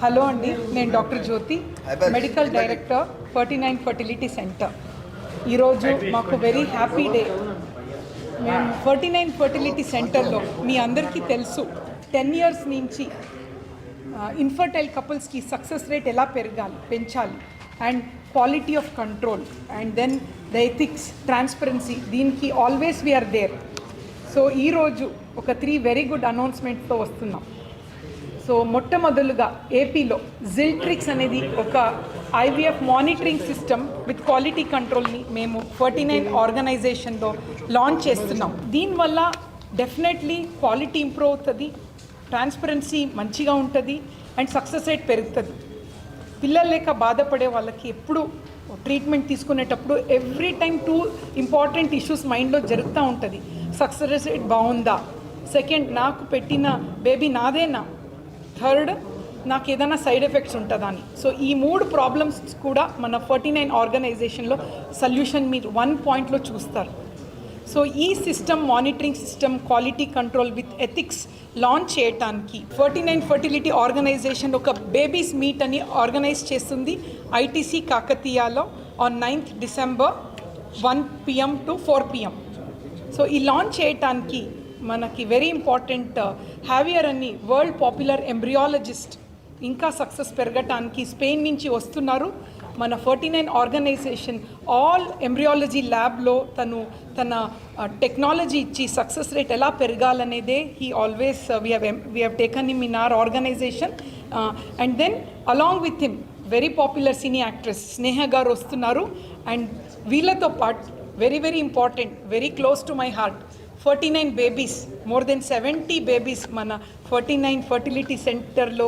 Hello అండి, నేను doctor జ్యోతి, medical director 49 fertility centre. ఈరోజు మాకు వెరీ హ్యాపీ డే. మేము 49 ఫర్టిలిటీ సెంటర్లో మీ అందరికీ తెలుసు 10 ఇయర్స్ నుంచి ఇన్ఫర్టైల్ కపుల్స్కి సక్సెస్ రేట్ ఎలా పెంచాలి and quality of control and then the ethics, transparency, దీనికి ఆల్వేస్ వీఆర్ దేర్. సో ఈరోజు ఒక 3 వెరీ గుడ్ అనౌన్స్మెంట్తో వస్తున్నాం. సో మొట్టమొదలుగా ఏపీలో జిల్ట్రిక్స్ అనేది ఒక IVF monitoring system with quality కంట్రోల్ని మేము 49 ఆర్గనైజేషన్లో లాంచ్ చేస్తున్నాం. దీనివల్ల డెఫినెట్లీ క్వాలిటీ ఇంప్రూవ్ అవుతుంది, ట్రాన్స్పరెన్సీ మంచిగా ఉంటుంది అండ్ సక్సెస్ రేట్ పెరుగుతుంది. పిల్లలు లేక బాధపడే వాళ్ళకి ఎప్పుడు ట్రీట్మెంట్ తీసుకునేటప్పుడు ఎవ్రీ టైం 2 ఇంపార్టెంట్ ఇష్యూస్ మైండ్లో జరుగుతూ ఉంటుంది. సక్సెస్ రేట్ బాగుందా, సెకండ్ నాకు పెట్టిన బేబీ నాదేనా, థర్డ్ నాకు ఏదైనా సైడ్ ఎఫెక్ట్స్ ఉంటుందా అని. సో ఈ 3 ప్రాబ్లమ్స్ కూడా మన 49 ఆర్గనైజేషన్లో సొల్యూషన్ మీరు 1 పాయింట్లో చూస్తారు. సో ఈ system, monitoring system, quality control with ethics launch చేయడానికి 49 ఫర్టిలిటీ ఆర్గనైజేషన్ ఒక బేబీస్ మీట్ అని ఆర్గనైజ్ చేస్తుంది ఐటీసీ కాకతీయాలో on 9th December 1 PM to 4 PM. So ఈ లాంచ్ చేయటానికి మనకి వెరీ ఇంపార్టెంట్ హ్యావియర్ అని వరల్డ్ పాపులర్ ఎంబ్రియాలజిస్ట్ ఇంకా సక్సెస్ పెరగటానికి స్పెయిన్ నుంచి వస్తున్నారు. మన 49 ఆర్గనైజేషన్ ఆల్ ఎంబ్రియాలజీ ల్యాబ్లో తన టెక్నాలజీ ఇచ్చి సక్సెస్ రేట్ ఎలా పెరగాలనేదే he always we have taken him in our organization. And then along with him very popular cine actress Sneha గారు వస్తున్నారు. అండ్ వీళ్ళతో పాటు very very important, very close to my heart, 49 babies, more than 70 babies మన 49 fertility సెంటర్లో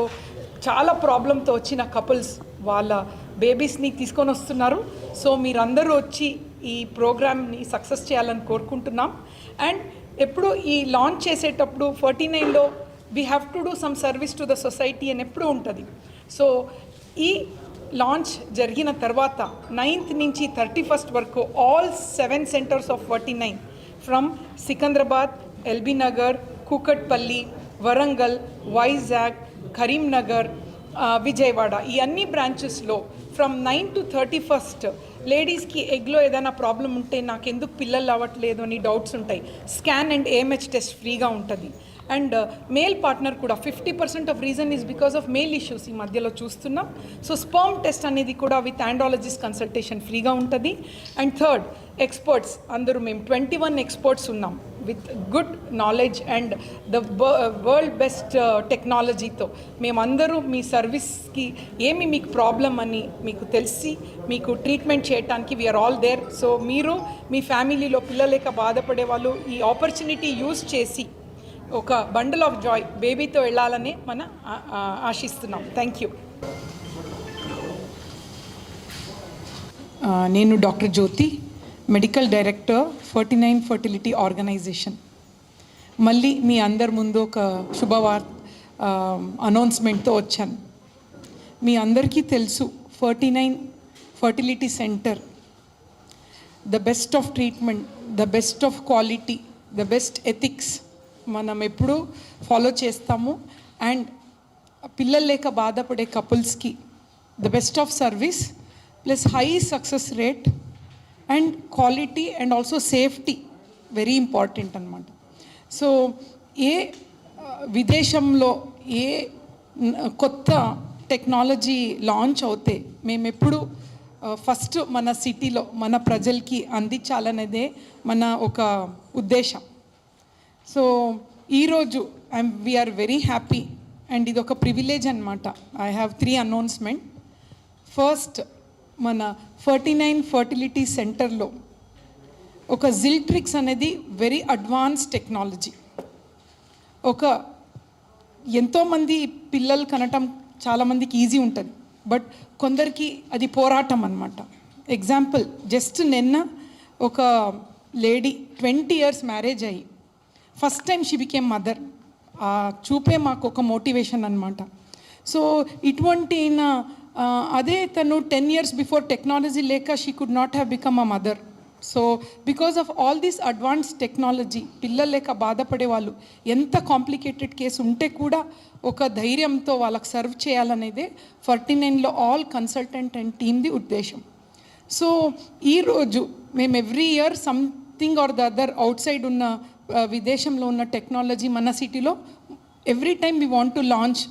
చాలా ప్రాబ్లంతో వచ్చిన couples వాళ్ళ బేబీస్ని తీసుకొని వస్తున్నారు. సో మీరందరూ వచ్చి ఈ ప్రోగ్రామ్ని సక్సెస్ చేయాలని కోరుకుంటున్నాం. అండ్ ఎప్పుడు ఈ లాంచ్ చేసేటప్పుడు 49లో we have to do some service to the society అని ఎప్పుడు ఉంటుంది. సో ఈ లాంచ్ జరిగిన తర్వాత 9th నుంచి 31st వరకు all 7 centres of 49 from Secunderabad, LB Nagar, Kukatpally, Warangal, Vizag, Karimnagar, Vijayawada, ఈ అన్ని బ్రాంచెస్లో ఫ్రమ్ 9 to 31st లేడీస్కి ఎగ్లో ఏదైనా ప్రాబ్లం ఉంటే నాకు ఎందుకు పిల్లలు అవ్వట్లేదు అని డౌట్స్ ఉంటాయి. స్కాన్ అండ్ ఏఎంహెచ్ టెస్ట్ ఫ్రీగా ఉంటుంది. అండ్ మేల్ పార్ట్నర్ కూడా 50% of reason is because of male issues ఈ మధ్యలో చూస్తున్నాం. సో స్పర్మ్ టెస్ట్ అనేది కూడా విత్ ఆండాలజిస్ట్ కన్సల్టేషన్ ఫ్రీగా ఉంటుంది. అండ్ థర్డ్, ఎక్స్పర్ట్స్ అందరూ మేము 21 ఎక్స్పర్ట్స్ ఉన్నాం with good knowledge and the world best టెక్నాలజీతో మేమందరూ మీ సర్వీస్కి ఏమి మీకు ప్రాబ్లం అని మీకు తెలిసి మీకు ట్రీట్మెంట్ చేయడానికి వీఆర్ ఆల్ దేర్. సో మీరు మీ ఫ్యామిలీలో పిల్లలేక బాధపడే వాళ్ళు ఈ ఆపర్చునిటీ యూజ్ చేసి ఒక బండల్ ఆఫ్ జాయ్ బేబీతో వెళ్ళాలని మనం ఆశిస్తున్నాం. Thank you. నేను డాక్టర్ జ్యోతి, మెడికల్ డైరెక్టర్ 49 ఫర్టిలిటీ ఆర్గనైజేషన్. మళ్ళీ మీ అందరి ముందు ఒక శుభవార్త అనౌన్స్మెంట్తో వచ్చాను. మీ అందరికీ తెలుసు 49 fertility center the best of treatment, the best of quality, the best ethics మనం ఎప్పుడూ ఫాలో చేస్తాము. అండ్ పిల్లలు లేక బాధపడే కపుల్స్కి the best of service plus high success rate and quality and also safety very important అనమాట. సో ఏ విదేశంలో ఏ కొత్త టెక్నాలజీ లాంచ్ అవుతే మేము ఎప్పుడు ఫస్ట్ మన సిటీలో మన ప్రజలకి అందించాలనేదే మన ఒక ఉద్దేశం. సో ఈరోజు వీఆర్ వెరీ హ్యాపీ అండ్ ఇది ఒక ప్రివిలేజ్ అనమాట. I have 3 announcement. ఫస్ట్, మన 49 ఫర్టిలిటీ సెంటర్లో ఒక జిల్ట్రిక్స్ అనేది వెరీ అడ్వాన్స్ టెక్నాలజీ. ఒక ఎంతోమంది పిల్లలు కనటం చాలామందికి ఈజీ ఉంటుంది, బట్ కొందరికి అది పోరాటం అనమాట. ఎగ్జాంపుల్, జస్ట్ నిన్న ఒక లేడీ 20 years మ్యారేజ్ అయ్యి first time she became mother. చూపే మాకు ఒక మోటివేషన్ అనమాట. సో ఇటువంటి అదే తను 10 years బిఫోర్ టెక్నాలజీ లేక she could not have become a mother. So because of all this advance technology పిల్లలు లేక బాధపడే వాళ్ళు ఎంత కాంప్లికేటెడ్ కేసు ఉంటే కూడా ఒక ధైర్యంతో వాళ్ళకి సర్వ్ చేయాలనేదే 49లో ఆల్ కన్సల్టెంట్ అండ్ టీమ్ది ఉద్దేశం. సో ఈరోజు మేము every year something or the other out side ఉన్న విదేశంలో ఉన్న టెక్నాలజీ మన సిటీలో every time we want to launch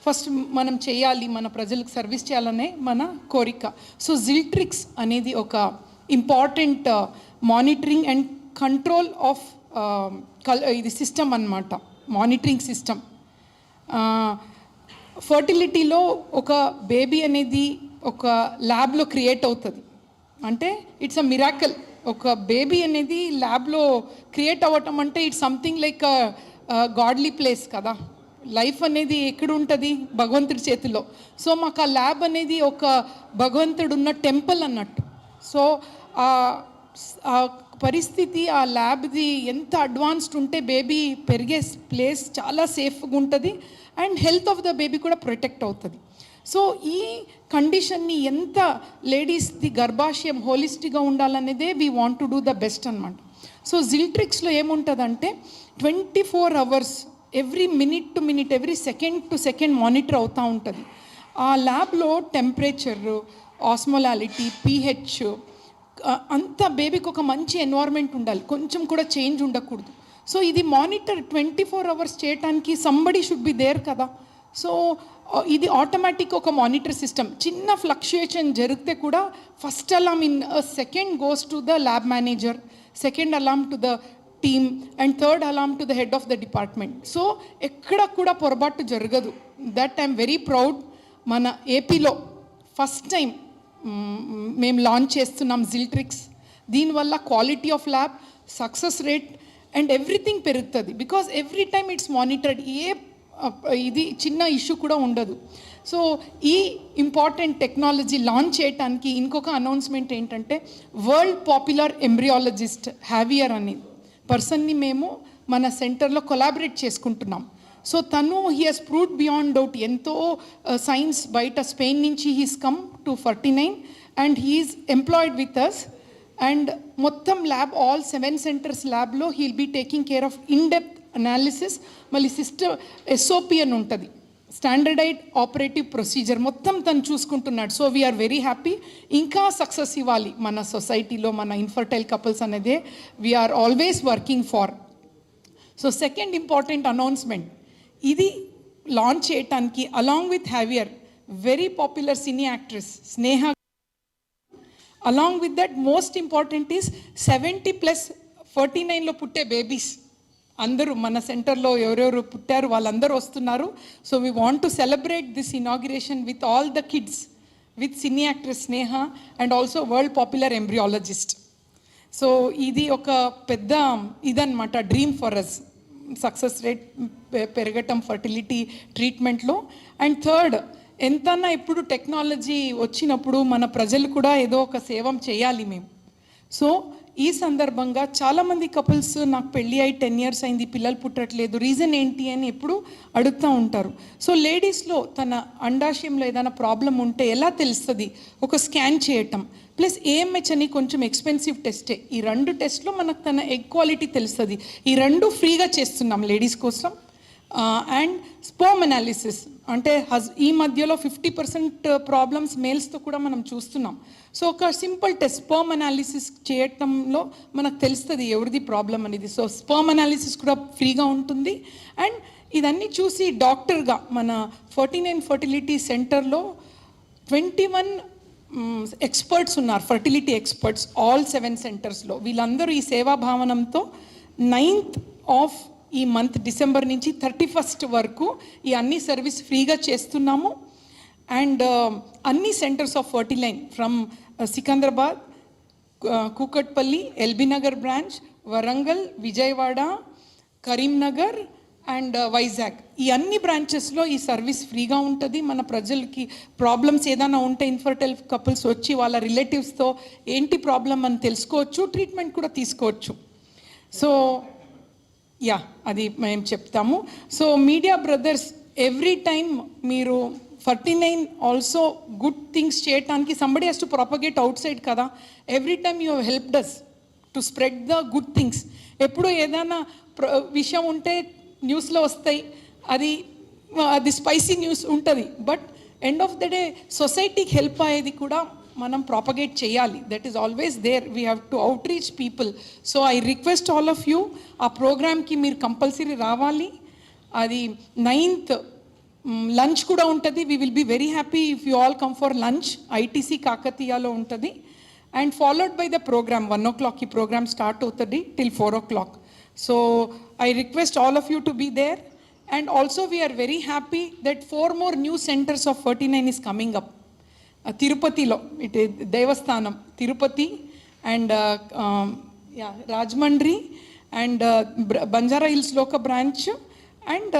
first మనం చేయాలి, మన ప్రజలకు సర్వీస్ చేయాలనే మన కోరిక. సో జిల్ట్రిక్స్ అనేది ఒక important monitoring and control of ఇది సిస్టమ్ అన్నమాట, మానిటరింగ్ సిస్టమ్. ఫర్టిలిటీలో ఒక బేబీ అనేది ఒక ల్యాబ్లో క్రియేట్ అవుతుంది అంటే ఇట్స్ అ మిరాకల్. ఒక బేబీ అనేది ల్యాబ్లో క్రియేట్ అవ్వటం అంటే it's something like godly place కదా. లైఫ్ అనేది ఎక్కడ ఉంటుంది? భగవంతుడి చేతిలో. సో మాకు ఆ ల్యాబ్ అనేది ఒక భగవంతుడు ఉన్న టెంపుల్ అన్నట్టు. సో ఆ పరిస్థితి ఆ ల్యాబ్ది ఎంత అడ్వాన్స్డ్ ఉంటే బేబీ పెరిగే ప్లేస్ చాలా సేఫ్గా ఉంటుంది and health of the baby కూడా ప్రొటెక్ట్ అవుతుంది. సో ఈ కండిషన్ని ఎంత లేడీస్ది గర్భాశయం హోలిస్టిక్గా ఉండాలనేదే we want to do the best అనమాట. సో జిల్ట్రిక్స్లో ఏముంటుందంటే 24 hours every minute to minute every second to second monitor అవుతూ ఉంటుంది. ఆ ల్యాబ్లో టెంపరేచర్, ఆస్మోలాలిటీ, pH అంతా బేబీకి ఒక మంచి ఎన్వైర్న్మెంట్ ఉండాలి, కొంచెం కూడా చేంజ్ ఉండకూడదు. సో ఇది మానిటర్ 24 hours చేయడానికి సంబడి షుడ్ బి దేర్ కదా. సో ఇది ఆటోమేటిక్ ఒక మానిటర్ సిస్టమ్. చిన్న ఫ్లక్చుయేషన్ జరిగితే కూడా first Alam in second goes to the lab manager, second Alam to the team and third Alam to the head of the department. So ఎక్కడ కూడా పొరపాటు జరగదు. That I'm very proud. మన ఏపీలో ఫస్ట్ టైం మేము లాంచ్ చేస్తున్నాం జిల్ట్రిక్స్. దీనివల్ల quality of lab, success rate and everything పెరుగుతుంది. Because every time it's monitored, ఇది చిన్న ఇష్యూ కూడా ఉండదు. సో ఈ ఇంపార్టెంట్ టెక్నాలజీ లాంచ్ చేయడానికి ఇంకొక అనౌన్స్మెంట్ ఏంటంటే వరల్డ్ పాపులర్ ఎంబ్రియాలజిస్ట్ హ్యావియర్ అనే పర్సన్ని మేము మన సెంటర్లో కొలాబరేట్ చేసుకుంటున్నాం. సో తను he has proved beyond doubt. ఎంతో సైన్స్ బయట స్పెయిన్ నుంచి he's come to 49 and he's employed with us. And మొత్తం ల్యాబ్ ఆల్ 7 centers ల్యాబ్లో he'll be taking care of in depth analysis. మళ్ళీ సిస్టమ్ SOP అని ఉంటుంది, స్టాండర్డైడ్ ఆపరేటివ్ ప్రొసీజర్, మొత్తం తను చూసుకుంటున్నాడు. So we're very happy. ఇంకా సక్సెస్ ఇవ్వాలి మన సొసైటీలో మన ఇన్ఫర్టైల్ కపుల్స్ అనేదే we're always working for. So second important announcement, ఇది లాంచ్ చేయటానికి along with Javier very popular cine actress Sneha, along with that most important is 70+ 49లో పుట్టే బేబీస్ అందరూ మన సెంటర్లో ఎవరెవరు పుట్టారు వాళ్ళందరూ వస్తున్నారు. So we want to celebrate this inauguration with all the kids, with cine actress Sneha and also world popular embryologist. So ఇది ఒక పెద్ద ఇదన్నమాట, dream for us. Success rate పెరగటం ఫర్టిలిటీ ట్రీట్మెంట్లో. అండ్ థర్డ్, ఎంతన్నా ఇప్పుడు టెక్నాలజీ వచ్చినప్పుడు మన ప్రజలు కూడా ఏదో ఒక సేవం చేయాలి మేము. సో ఈ సందర్భంగా చాలామంది కపుల్స్ నాకు పెళ్ళి అయి 10 years అయింది, పిల్లలు పుట్టట్లేదు, రీజన్ ఏంటి అని ఎప్పుడు అడుగుతూ ఉంటారు. సో లేడీస్లో తన అండాశయంలో ఏదైనా ప్రాబ్లం ఉంటే ఎలా తెలుస్తుంది? ఒక స్కాన్ చేయటం ప్లస్ AMH అని కొంచెం ఎక్స్పెన్సివ్ టెస్టే. ఈ 2 టెస్ట్లో మనకు తన ఎగ్ క్వాలిటీ తెలుస్తుంది. ఈ 2 ఫ్రీగా చేస్తున్నాం లేడీస్ కోసం. అండ్ స్పర్మ్ అనాలిసిస్ అంటే ఈ మధ్యలో 50% ప్రాబ్లమ్స్ మేల్స్తో కూడా మనం చూస్తున్నాం. సో ఒక సింపుల్ టెస్ట్ స్పర్మ్ అనాలిసిస్ చేయటంలో మనకు తెలుస్తుంది ఎవరిది ప్రాబ్లం అనేది. సో స్పర్మ్ అనాలిసిస్ కూడా ఫ్రీగా ఉంటుంది. అండ్ ఇదన్నీ చూసి డాక్టర్గా మన 49 ఫర్టిలిటీ సెంటర్లో 21 ఎక్స్పర్ట్స్ ఉన్నారు, ఫర్టిలిటీ ఎక్స్పర్ట్స్ ఆల్ 7 centersలో. వీళ్ళందరూ ఈ సేవా భావనంతో 9th of ఈ మంత్ డిసెంబర్ నుంచి 31st వరకు ఈ అన్ని సర్వీస్ ఫ్రీగా చేస్తున్నాము. అండ్ అన్ని centres of 49 from Secunderabad, Kukatpally, LB Nagar branch, Warangal, Vijayawada, Karimnagar and Vizag, ఈ అన్ని బ్రాంచెస్లో ఈ సర్వీస్ ఫ్రీగా ఉంటుంది. మన ప్రజలకి ప్రాబ్లమ్స్ ఏదైనా ఉంటే ఇన్ఫర్టైల్ కపుల్స్ వచ్చి వాళ్ళ రిలేటివ్స్తో ఏంటి ప్రాబ్లం అని తెలుసుకోవచ్చు, ట్రీట్మెంట్ కూడా తీసుకోవచ్చు. సో అది మేము చెప్తాము. So media brothers, every time మీరు 49 ఆల్సో గుడ్ థింగ్స్ చేయటానికి somebody has to propagate outside కదా. Every time you helped us to spread the good things. ఎప్పుడు ఏదైనా విషయం ఉంటే న్యూస్లో వస్తాయి, అది స్పైసీ న్యూస్ ఉంటుంది, but end of the day సొసైటీకి హెల్ప్ అయ్యేది కూడా మనం ప్రాపగేట్ చేయాలి. That is always there, we have to outreach people. So I request all of you, ఆ ప్రోగ్రామ్కి మీరు కంపల్సరీ రావాలి. అది 9th లంచ్ కూడా ఉంటుంది. We will be very happy if you all come for lunch. ITC కాకతీయలో ఉంటుంది. And followed by the program 1 o'clock ఈ ప్రోగ్రామ్ స్టార్ట్ అవుతుంది till 4 o'clock. So I request all of you to be there. And also we are very happy that 4 more new centers of 49 is coming up. Tirupatilo, it is Devasthanam, Tirupati, and Rajmandri, and Banjara Hills Loka branch, and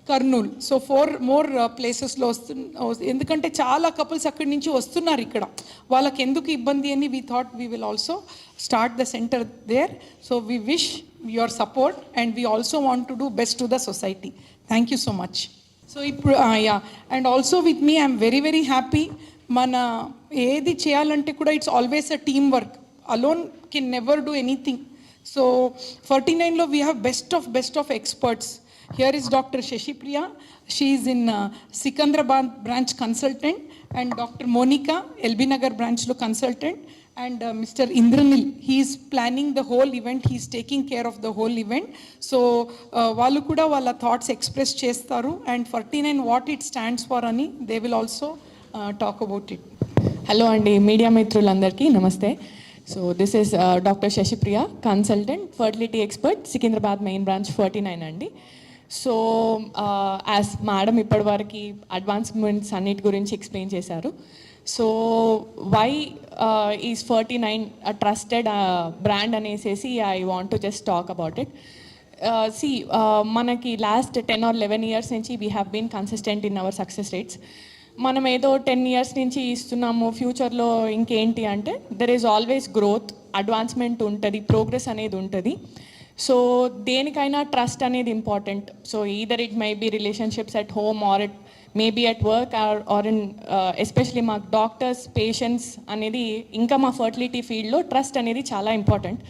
Kurnool. So 4 more ప్లేసెస్లో ఎందుకంటే చాలా couples అక్కడి నుంచి వస్తున్నారు ఇక్కడ, వాళ్ళకి ఎందుకు ఇబ్బంది అని we thought we will also start the center there. So we wish your support and we also want to do best to the society. Thank you so much. So ఇప్పుడు and also with me I'm very very happy. మన ఏది చేయాలంటే కూడా it's always a team work. Alone can never do anything. So 49లో we have best of experts. Here is Dr. Shashi Priya. She is in Sikandrabad branch consultant, and Dr. Monica, LB Nagar branch lo consultant, and Mr. Indranil, he is planning the whole event. He is taking care of the whole event. So వాళ్ళు కూడా వాళ్ళ thoughts express చేస్తారు, and 49 what it stands for ani they will also talk about it. Hello andi media మిత్రులందరికీ నమస్తే. So this is Dr. Shashi Priya, consultant, fertility expert, Sikandrabad main branch 49 andi. So as madam ఇప్పటివరకు advancements అన్నిటి గురించి explain చేశారు. So why is 49 trusted brand అనేసి I want to just talk about it. మనకి last 10 or 11 years నుంచి we have been consistent in our success rates. మనం ఏదో 10 years నుంచి ఇస్తున్నాము, ఫ్యూచర్లో ఇంకేంటి అంటే there is always growth, advancement ఉంటుంది, ప్రోగ్రెస్ అనేది ఉంటుంది. సో దేనికైనా ట్రస్ట్ అనేది important. So either it may be relationships at home or it may be at work or in especially మాకు డాక్టర్స్, పేషెంట్స్ అనేది, ఇంకా మా ఫర్టిలిటీ ఫీల్డ్లో ట్రస్ట్ అనేది చాలా important.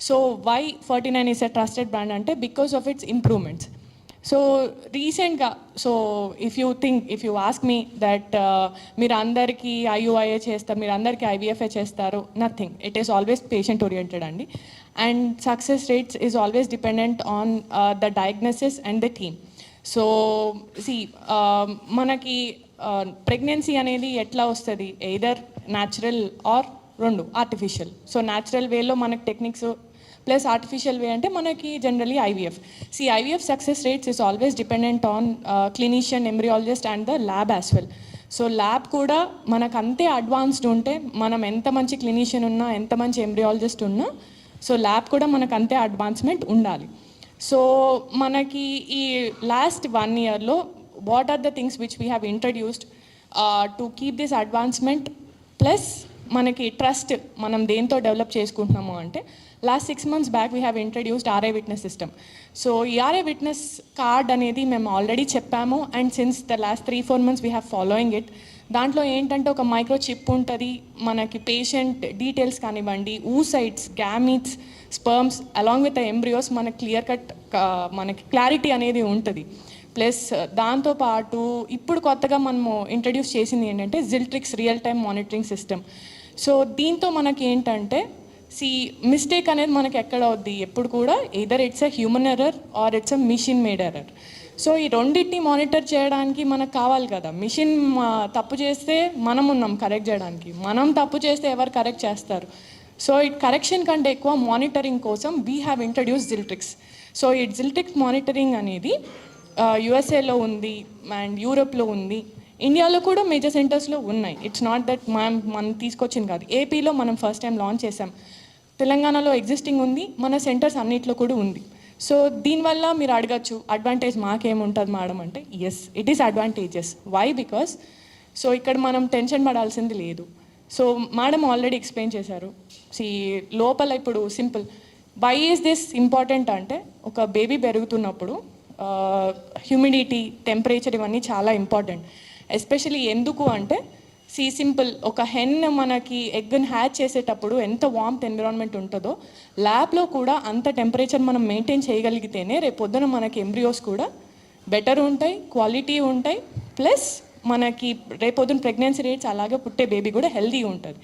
So why 49 is a trusted brand అంటే because of its improvements. So రీసెంట్గా, so if you ask me that మీరు అందరికీ IUIA చేస్తారు, మీరు అందరికీ IVFA చేస్తారు, nothing. It is always patient oriented అండి. And success rates is always dependent on the diagnosis and the team. So see, మనకి pregnancy అనేది ఎట్లా వస్తుంది, ఎయిదర్ న్యాచురల్ ఆర్ రెండు ఆర్టిఫిషియల్. సో న్యాచురల్ వేలో మనకి టెక్నిక్స్ ప్లస్ ఆర్టిఫిషియల్ వే అంటే మనకి generally IVF. IVF success rates is always dependent on clinician, embryologist and the lab as well. So lab కూడా మనకు అంతే అడ్వాన్స్డ్ ఉంటే, మనం ఎంత మంచి క్లినిషియన్ ఉన్నా, ఎంత మంచి ఎంబ్రియాలజిస్ట్ ఉన్నా, సో ల్యాబ్ కూడా మనకు అంతే అడ్వాన్స్మెంట్ ఉండాలి. సో మనకి ఈ లాస్ట్ 1 yearలో what are the things which we have introduced to keep this advancement plus మనకి ట్రస్ట్ మనం దేంతో డెవలప్ చేసుకుంటున్నాము అంటే, last 6 months back we have introduced RA witness system. So ఈ RA విట్నెస్ కార్డ్ అనేది మేము ఆల్రెడీ చెప్పాము, and since the last 3-4 months we have following it. దాంట్లో ఏంటంటే ఒక మైక్రో చిప్ ఉంటుంది, మనకి పేషెంట్ డీటెయిల్స్ కానివ్వండి, oocytes, gametes, sperms along with embryos మనకి క్లియర్ కట్ మనకి క్లారిటీ అనేది ఉంటుంది. ప్లస్ దాంతోపాటు ఇప్పుడు కొత్తగా మనము ఇంట్రడ్యూస్ చేసింది ఏంటంటే జిల్ట్రిక్స్ real time monitoring system. So దీంతో మనకి ఏంటంటే మిస్టేక్ అనేది మనకి ఎక్కడ అవుద్ది, ఎప్పుడు కూడా either it's a human error or it's a machine made error. So ఈ రెండింటిని మానిటర్ చేయడానికి మనకు కావాలి కదా. మిషన్ తప్పు చేస్తే మనం ఉన్నాం కరెక్ట్ చేయడానికి, మనం తప్పు చేస్తే ఎవరు కరెక్ట్ చేస్తారు. సో ఈ కరెక్షన్ కంటే ఎక్కువ మానిటరింగ్ కోసం వీ హ్యావ్ ఇంట్రడ్యూస్ జిల్ట్రిక్స్. సో ఈ జిల్ట్రిక్స్ మానిటరింగ్ అనేది USA ఉంది అండ్ యూరోప్లో ఉంది, ఇండియాలో కూడా మేజర్ సెంటర్స్లో ఉన్నాయి. ఇట్స్ నాట్ దట్ మనం తీసుకొచ్చింది కాదు. ఏపీలో మనం ఫస్ట్ టైం లాంచ్ చేసాం, తెలంగాణలో ఎగ్జిస్టింగ్ ఉంది, మన సెంటర్స్ అన్నిట్లో కూడా ఉంది. సో దీనివల్ల మీరు అడగచ్చు అడ్వాంటేజ్ మాకేముంటుంది మేడం అంటే, yes it is advantages. Why? Because so ఇక్కడ మనం టెన్షన్ పడాల్సింది లేదు. సో మేడం ఆల్రెడీ ఎక్స్ప్లెయిన్ చేశారు. లోపల ఇప్పుడు simple why is this important అంటే, ఒక బేబీ పెరుగుతున్నప్పుడు హ్యూమిడిటీ, టెంపరేచర్ ఇవన్నీ చాలా ఇంపార్టెంట్. ఎస్పెషలీ ఎందుకు అంటే సింపుల్, ఒక హెన్ మనకి ఎగ్ని హ్యాచ్ చేసేటప్పుడు ఎంత వార్మ్త్ ఎన్విరాన్మెంట్ ఉంటుందో ల్యాబ్లో కూడా అంత టెంపరేచర్ మనం మెయింటైన్ చేయగలిగితేనే రేపు పొద్దున మనకి ఎంబ్రియోస్ కూడా బెటర్ ఉంటాయి, క్వాలిటీ ఉంటాయి, ప్లస్ మనకి రేపొద్దున ప్రెగ్నెన్సీ రేట్స్ అలాగే పుట్టే బేబీ కూడా హెల్తీగా ఉంటుంది.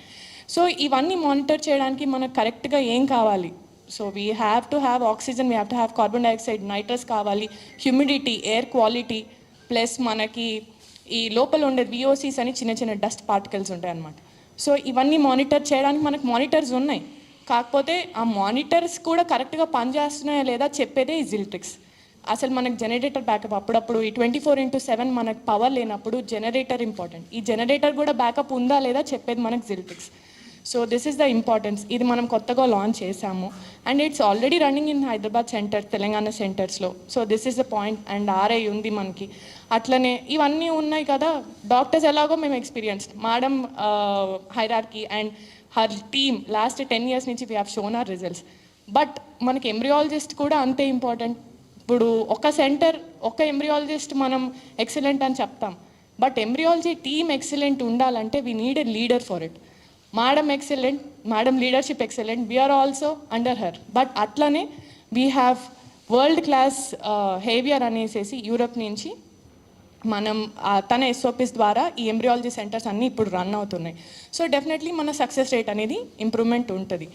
సో ఇవన్నీ మానిటర్ చేయడానికి మనకు కరెక్ట్గా ఏం కావాలి? So we have to have oxygen, we have to have carbon dioxide, nitrous కావాలి, హ్యూమిడిటీ, ఎయిర్ క్వాలిటీ, ప్లస్ మనకి ఈ లోపల ఉండే విఓసీస్ అని చిన్న చిన్న డస్ట్ పార్టికల్స్ ఉంటాయి అన్నమాట. సో ఇవన్నీ మానిటర్ చేయడానికి మనకు మానిటర్స్ ఉన్నాయి. కాకపోతే ఆ మానిటర్స్ కూడా కరెక్ట్గా పనిచేస్తున్నాయా లేదా చెప్పేదే ఈ జిల్ట్రిక్స్. అసలు మనకు జనరేటర్ బ్యాకప్ అప్పుడప్పుడు ఈ 24/7 మనకు పవర్ లేనప్పుడు జనరేటర్ ఇంపార్టెంట్. ఈ జనరేటర్ కూడా బ్యాకప్ ఉందా లేదా చెప్పేది మనకు జిల్ట్రిక్స్. So this is the importance. ఇది మనం కొత్తగా లాంచ్ చేసాము and it's already running in Hyderabad center, Telangana సెంటర్స్లో. So this is the point. And RI ఉంది మనకి. అట్లనే ఇవన్నీ ఉన్నాయి కదా. డాక్టర్స్ ఎలాగో మేము experienced, madam hierarchy and her team last 10 years నుంచి we have shown our results. But మనకి ఎంబ్రియాలజిస్ట్ కూడా అంతే ఇంపార్టెంట్. ఇప్పుడు ఒక సెంటర్, ఒక ఎంబ్రియాలజిస్ట్ మనం ఎక్సలెంట్ అని చెప్తాం, బట్ ఎంబ్రియాలజీ టీమ్ ఎక్సలెంట్ ఉండాలంటే we need a leader for it. Madam excellent, madam leadership excellent, we're also under her. But అట్లనే we have world class Javier అనేసి యూరప్ నుంచి మనం తన ఎస్ఓపిస్ ద్వారా ఈ ఎంబ్రియాలజీ సెంటర్స్ అన్నీ ఇప్పుడు రన్ అవుతున్నాయి. సో డెఫినెట్లీ మన సక్సెస్ రేట్ అనేది ఇంప్రూవ్మెంట్ ఉంటుంది.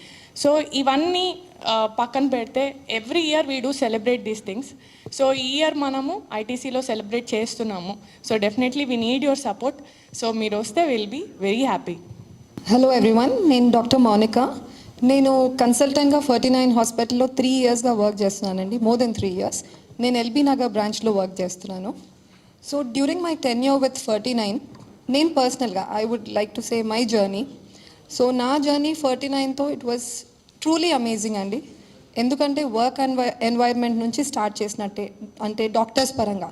సో ఇవన్నీ పక్కన పెడితే every year we do celebrate these things. So ఈ ఇయర్ మనము ఐటీసీలో సెలబ్రేట్ చేస్తున్నాము. So definitely we need your support. So మీరు వస్తే will be very happy. Hello everyone, నేను డాక్టర్ మౌనిక. నేను కన్సల్టెంట్గా 49 హాస్పిటల్లో 3 yearsగా వర్క్ చేస్తున్నానండి, మోర్ దెన్ 3 years. నేను ఎల్బీ నగర్ బ్రాంచ్లో వర్క్ చేస్తున్నాను. So during my tenure with 49, నేను పర్సనల్గా I would like to say my journey. So నా జర్నీ 49తో ఇట్ వాజ్ ట్రూలీ అమేజింగ్ అండి. ఎందుకంటే వర్క్ ఎన్వైర్న్మెంట్ నుంచి స్టార్ట్ చేసినట్టే, అంటే డాక్టర్స్ పరంగా.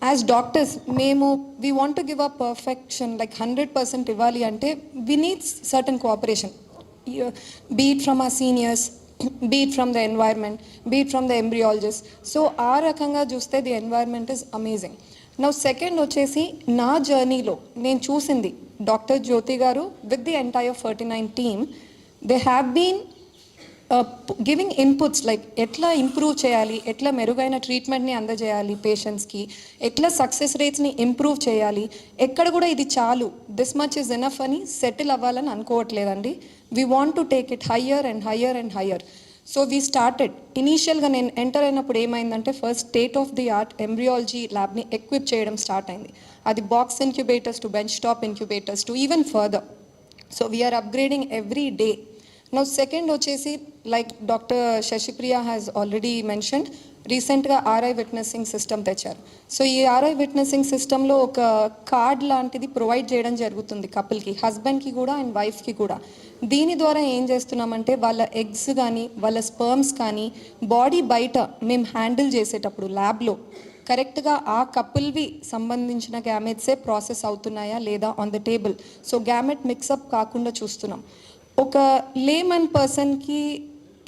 యాజ్ డాక్టర్స్ మేము we want to give a perfection, like 100% ఇవ్వాలి అంటే we need certain cooperation, be it from our seniors, be it from the environment, be it from the embryologist. So ఆ రకంగా చూస్తే the environment is amazing. Now second వచ్చేసి నా జర్నీలో నేను చూసింది డాక్టర్ జ్యోతి గారు with the entire 49 team, they have been giving inputs like ఎట్లా ఇంప్రూవ్ చేయాలి, ఎట్లా మెరుగైన ట్రీట్మెంట్ని అందజేయాలి పేషెంట్స్కి, ఎట్లా సక్సెస్ రేట్స్ని ఇంప్రూవ్ చేయాలి. ఎక్కడ కూడా ఇది చాలు, దిస్ మచ్ ఇస్ ఎనఫ్ అని సెటిల్ అవ్వాలని అనుకోవట్లేదండి. We want to take it higher and higher and higher. So we started. ఇనీషియల్గా నేను ఎంటర్ అయినప్పుడు ఏమైందంటే first state of the art embryology ల్యాబ్ని ఎక్విప్ చేయడం స్టార్ట్ అయింది. అది box incubators to bench top incubators to even further. So we are upgrading every day. Now second వచ్చేసి like doctor Shashipriya has already mentioned, రీసెంట్గా ఆర్ఐ విట్నెసింగ్ సిస్టమ్ తెచ్చారు. So ఈ RI witnessing సిస్టంలో ఒక కార్డ్ లాంటిది ప్రొవైడ్ చేయడం జరుగుతుంది కపుల్కి, హస్బెండ్కి కూడా అండ్ వైఫ్కి కూడా. దీని ద్వారా ఏం చేస్తున్నామంటే వాళ్ళ ఎగ్స్ కానీ వాళ్ళ స్పర్మ్స్ కానీ బాడీ బయట మేము హ్యాండిల్ చేసేటప్పుడు ల్యాబ్లో కరెక్ట్గా ఆ కపుల్వి సంబంధించిన గ్యామెట్సే ప్రాసెస్ అవుతున్నాయా లేదా on the table. So gamete mix up కాకుండా చూస్తున్నాం. ఒక లేమన్ పర్సన్కి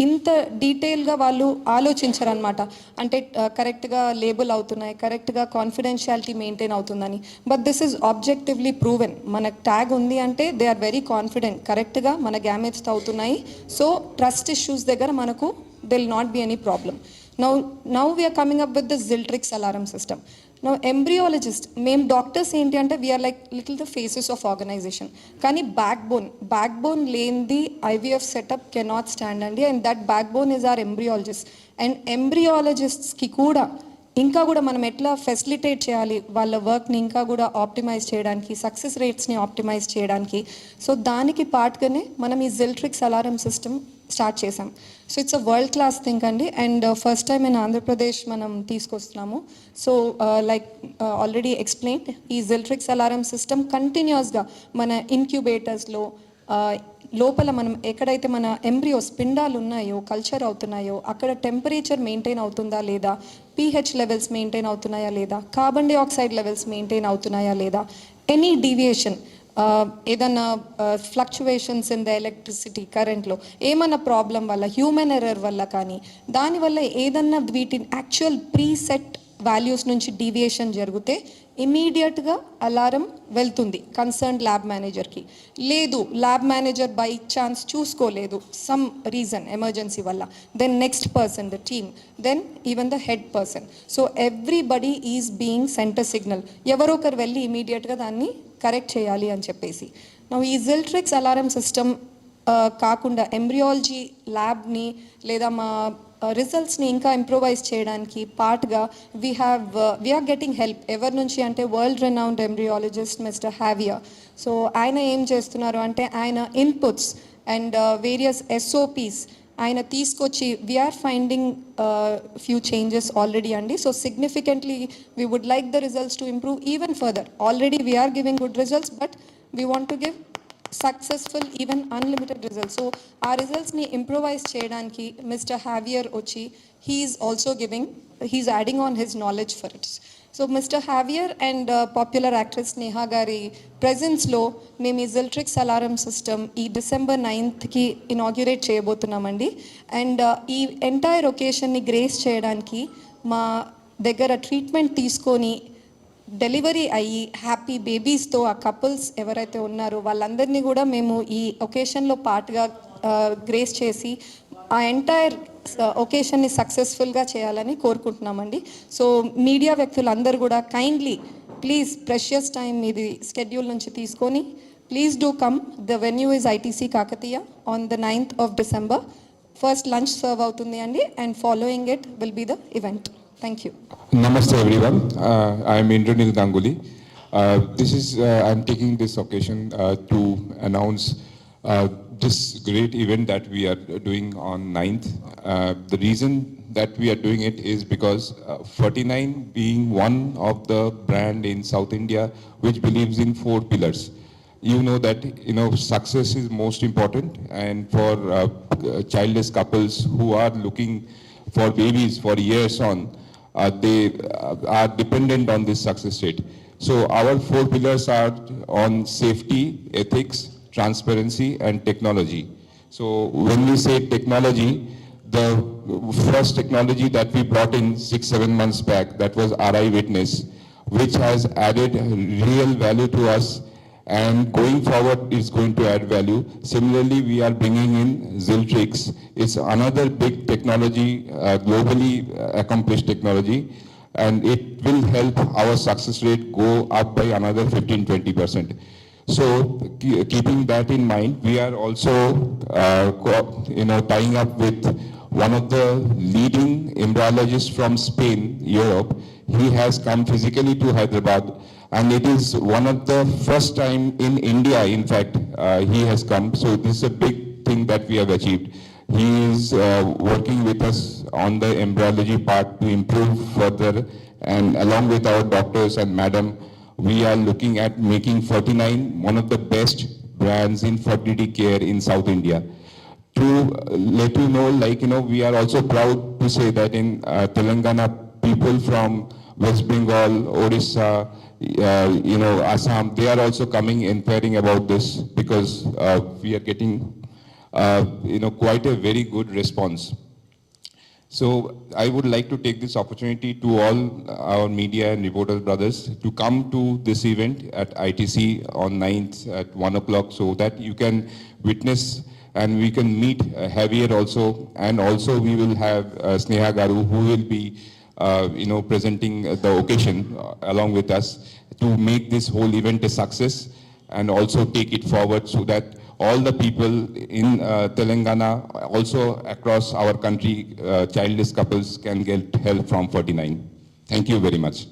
ఇంత డీటెయిల్గా వాళ్ళు ఆలోచించరనమాట, అంటే కరెక్ట్గా లేబుల్ అవుతున్నాయి, కరెక్ట్గా కాన్ఫిడెన్షియాలిటీ మెయింటైన్ అవుతుందని. But this is objectively proven. మనకు ట్యాగ్ ఉంది అంటే దే ఆర్ వెరీ కాన్ఫిడెంట్, కరెక్ట్గా మన గ్యామెట్స్ అవుతున్నాయి. సో ట్రస్ట్ ఇష్యూస్ దగ్గర మనకు they will not be any problem. Now we are coming up with the Giltrix alarm system. Now embryologist మేము doctors ఏంటి అంటే we are like little the faces of organisation. కానీ backbone లేనిది IVF setup cannot stand అండి. And that backbone is our embryologist. And ఎంబ్రియాలజిస్ట్స్కి కూడా ఇంకా కూడా మనం ఎట్లా ఫెసిలిటేట్ చేయాలి వాళ్ళ వర్క్ని ఇంకా కూడా ఆప్టిమైజ్ చేయడానికి, సక్సెస్ రేట్స్ని ఆప్టిమైజ్ చేయడానికి. సో దానికి పార్ట్గానే మనం ఈ జిల్ట్రిక్స్ అలారం సిస్టమ్ స్టార్ట్ చేసాం. So it's a world class thing అండి. And first time in Andhra Pradesh మనం తీసుకొస్తున్నాము. సో లైక్ ఆల్రెడీ ఎక్స్ప్లెయిన్, ఈ జిల్ట్రిక్స్ అలారం సిస్టమ్ కంటిన్యూస్గా మన ఇన్క్యుబేటర్స్లో లోపల మనం ఎక్కడైతే మన ఎంబ్రియోస్ పిండాలు ఉన్నాయో కల్చర్ అవుతున్నాయో అక్కడ టెంపరేచర్ మెయింటైన్ అవుతుందా లేదా, pH లెవెల్స్ మెయింటైన్ అవుతున్నాయా లేదా, కార్బన్ డైఆక్సైడ్ లెవెల్స్ మెయింటైన్ అవుతున్నాయా లేదా, ఎనీ డీవియేషన్, ఏదన్నా ఫ్లక్చువేషన్స్ ఇన్ ద ఎలక్ట్రిసిటీ కరెంట్లో ఏమన్నా ప్రాబ్లం వల్ల, హ్యూమన్ ఎర్రర్ వల్ల కానీ దానివల్ల ఏదన్నా వీటిని యాక్చువల్ ప్రీసెట్ వాల్యూస్ నుంచి డీవియేషన్ జరిగితే ఇమీడియట్గా అలారం వెళ్తుంది కన్సర్న్ ల్యాబ్ మేనేజర్కి. లేదు ల్యాబ్ మేనేజర్ బై ఛాన్స్ చూసుకోలేదు సమ్ రీజన్ ఎమర్జెన్సీ వల్ల, then next person the team, then even the head person. So everybody is being sent a signal, ఎవరో ఒకరు వెళ్ళి ఇమీడియట్గా దాన్ని కరెక్ట్ చేయాలి అని చెప్పేసి. ఈ జిల్ట్రిక్స్ అలారం సిస్టమ్ కాకుండా ఎంబ్రియాలజీ ల్యాబ్ని లేదా మా రిజల్ట్స్ని ఇంకా ఇంప్రూవైజ్ చేయడానికి పార్ట్గా వీఆర్ గెటింగ్ హెల్ప్. ఎవరి నుంచి అంటే world renowned embryologist mister హ్యావియర్. So ఆయన ఏం చేస్తున్నారు అంటే ఆయన ఇన్పుట్స్ అండ్ వేరియస్ SOPs ఆయన తీసుకొచ్చి we are finding few changes already అండి. So significantly we would like the results to improve even further. Already we are giving good results, but we want to give successful even unlimited results. So ఆ రిజల్ట్స్ని improvise చేయడానికి mister Javier వచ్చి he is adding on his knowledge for its. So mister Javier and popular actress Neha గారి ప్రెజెన్స్లో మేము ఈ Giltrix alarm system ఈ December 9th inaugurate చేయబోతున్నామండి. అండ్ ఈ ఎంటైర్ ఒకేషన్ని గ్రేస్ చేయడానికి మా దగ్గర ట్రీట్మెంట్ తీసుకొని డెలివరీ అయ్యి హ్యాపీ బేబీస్తో ఆ కపుల్స్ ఎవరైతే ఉన్నారో వాళ్ళందరినీ కూడా మేము ఈ ఒకేషన్లో పార్ట్గా గ్రేస్ చేసి ఆ ఎంటైర్ ఒకేషన్ని సక్సెస్ఫుల్గా చేయాలని కోరుకుంటున్నామండి. సో మీడియా వ్యక్తులందరూ కూడా కైండ్లీ ప్లీజ్ ప్రెషియస్ టైం ఇది స్కెడ్యూల్ నుంచి తీసుకొని please do come. The venue is ITC Kakatiya ఆన్ the 9th of December. First lunch serve అవుతుంది అండి and following it will be the event. Thank you. Namaste everyone. I am Indranil Ganguly. I'm taking this occasion to announce this great event that we are doing on 9th. The reason that we are doing it is because 49 being one of the brand in South India which believes in 4 pillars. You know that success is most important, and for childless couples who are looking for babies for years on, they are dependent on this success rate. So our 4 pillars are on safety, ethics, transparency and technology. So when we say technology, the first technology that we brought in 6-7 months back, that was RI Witness, which has added real value to us, and going forward is going to add value. Similarly, we are bringing in Ziltrix. It's another big technology, globally accomplished technology, and it will help our success rate go up by another 15-20%. So keeping that in mind, we are also tying up with one of the leading embryologists from Spain, Europe. He has come physically to Hyderabad, and it is one of the first time in India, in fact, he has come. So this is a big thing that we have achieved. He is working with us on the embryology part to improve further, and along with our doctors and madam, we are looking at making 49 one of the best brands in fertility care in South India. To let you know, we are also proud to say that in Telangana, people from West Bengal, Odisha, Assam, they are also coming inquiring about this, because we are getting quite a very good response. So I would like to take this opportunity to all our media and reporter brothers to come to this event at ITC on 9th at 1 o'clock, so that you can witness and we can meet Javier also, and also we will have Sneha Garu, who will be presenting the occasion along with us to make this whole event a success, and also take it forward so that all the people in Telangana, also across our country, childless couples can get help from 49. Thank you very much.